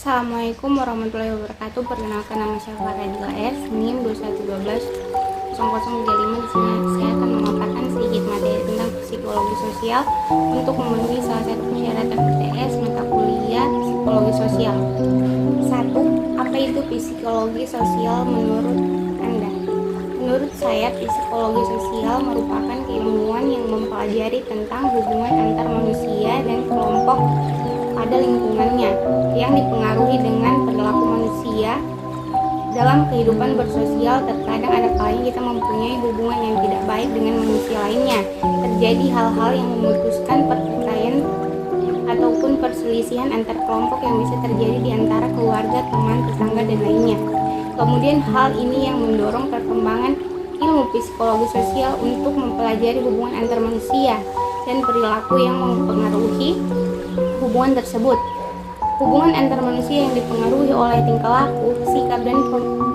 Assalamualaikum warahmatullahi wabarakatuh. Perkenalkan, nama saya Faradila S. NIM 21120035. Di sini saya akan memaparkan sedikit materi tentang psikologi sosial untuk memenuhi salah satu persyaratan PTS mata kuliah psikologi sosial. 1. Apa itu psikologi sosial menurut Anda? Menurut saya, psikologi sosial merupakan keilmuan yang mempelajari tentang hubungan antar manusia dan kelompok pada lingkungannya yang dipengaruhi dengan perilaku manusia dalam kehidupan bersosial. Terkadang ada kalanya kita mempunyai hubungan yang tidak baik dengan manusia lainnya. Terjadi hal-hal yang memutuskan pertikaian ataupun perselisihan antar kelompok yang bisa terjadi di antara keluarga, teman, tetangga, dan lainnya. Kemudian hal ini yang mendorong perkembangan ilmu psikologi sosial untuk mempelajari hubungan antar manusia dan perilaku yang mempengaruhi hubungan tersebut. Hubungan antar manusia yang dipengaruhi oleh tingkah laku, sikap, dan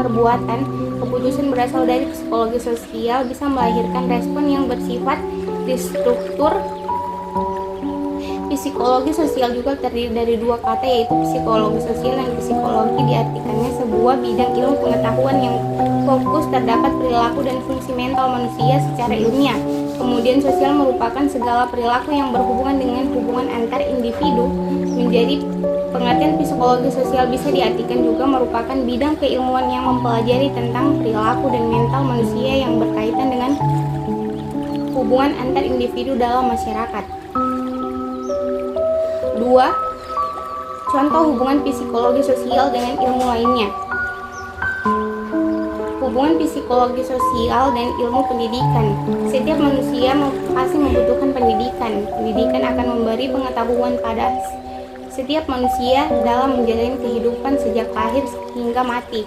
perbuatan keputusan berasal dari psikologi sosial bisa melahirkan respon yang bersifat destruktur. Psikologi sosial juga terdiri dari dua kata, yaitu psikologi sosial dan psikologi. Diartikannya sebuah bidang ilmu pengetahuan yang fokus terdapat perilaku dan fungsi mental manusia secara ilmiah. Kemudian sosial merupakan segala perilaku yang berhubungan dengan hubungan antar individu. Menjadi pengertian psikologi sosial bisa diartikan juga merupakan bidang keilmuan yang mempelajari tentang perilaku dan mental manusia yang berkaitan dengan hubungan antar individu dalam masyarakat. 2. Contoh hubungan psikologi sosial dengan ilmu lainnya. Hubungan psikologi sosial dan ilmu pendidikan. Setiap manusia pasti membutuhkan pendidikan. Pendidikan akan memberi pengetahuan pada setiap manusia dalam menjalani kehidupan sejak lahir hingga mati.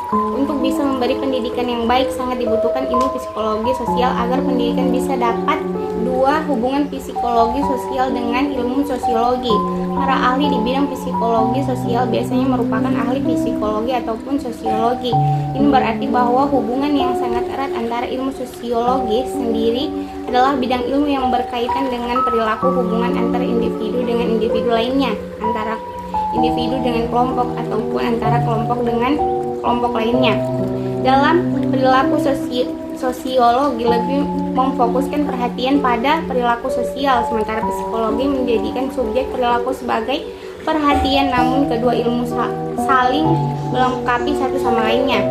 Untuk bisa memberi pendidikan yang baik sangat dibutuhkan ilmu psikologi sosial agar pendidikan bisa dapat. 2. Hubungan psikologi sosial dengan ilmu sosiologi. Para ahli di bidang psikologi sosial biasanya merupakan ahli psikologi ataupun sosiologi. Ini berarti bahwa hubungan yang sangat erat antara ilmu sosiologi sendiri adalah bidang ilmu yang berkaitan dengan perilaku hubungan antara individu dengan individu lainnya, antara individu dengan kelompok ataupun antara kelompok dengan kelompok lainnya. Dalam perilaku sosiologi lebih memfokuskan perhatian pada perilaku sosial, sementara psikologi menjadikan subjek perilaku sebagai perhatian, namun kedua ilmu saling melengkapi satu sama lainnya.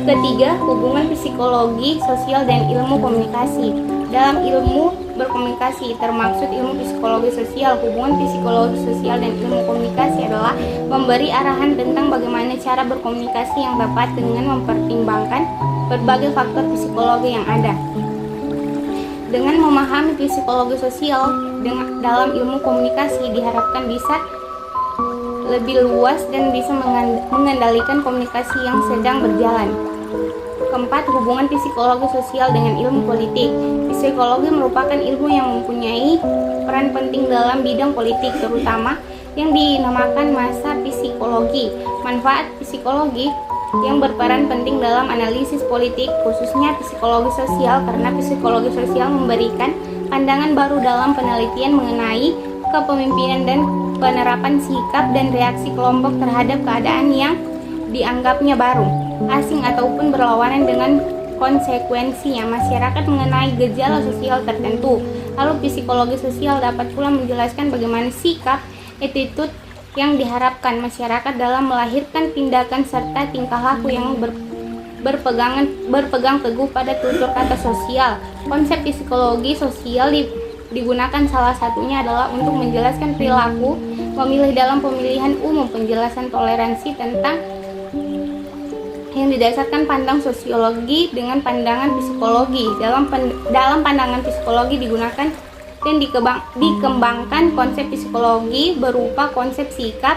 Ketiga, hubungan psikologi sosial dan ilmu komunikasi. Dalam ilmu berkomunikasi termaksud ilmu psikologi sosial. Hubungan psikologi sosial dan ilmu komunikasi adalah memberi arahan tentang bagaimana cara berkomunikasi yang tepat dengan mempertimbangkan berbagai faktor psikologi yang ada. Dengan memahami psikologi sosial dalam ilmu komunikasi diharapkan bisa lebih luas dan bisa mengendalikan komunikasi yang sedang berjalan. 4. Hubungan psikologi sosial dengan ilmu politik. Psikologi merupakan ilmu yang mempunyai peran penting dalam bidang politik, terutama yang dinamakan masa psikologi. Manfaat psikologi yang berperan penting dalam analisis politik, khususnya psikologi sosial, karena psikologi sosial memberikan pandangan baru dalam penelitian mengenai kepemimpinan dan penerapan sikap dan reaksi kelompok terhadap keadaan yang dianggapnya baru, asing ataupun berlawanan dengan konsekuensinya masyarakat mengenai gejala sosial tertentu. Lalu psikologi sosial dapat pula menjelaskan bagaimana sikap, attitude yang diharapkan masyarakat dalam melahirkan tindakan serta tingkah laku yang berpegang teguh pada tutur kata sosial. Konsep psikologi sosial digunakan salah satunya adalah untuk menjelaskan perilaku memilih dalam pemilihan umum, penjelasan toleransi tentang yang didasarkan pandang sosiologi dengan pandangan psikologi. Dalam pandangan psikologi digunakan dan dikembangkan konsep psikologi berupa konsep sikap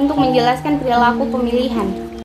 untuk menjelaskan perilaku pemilihan.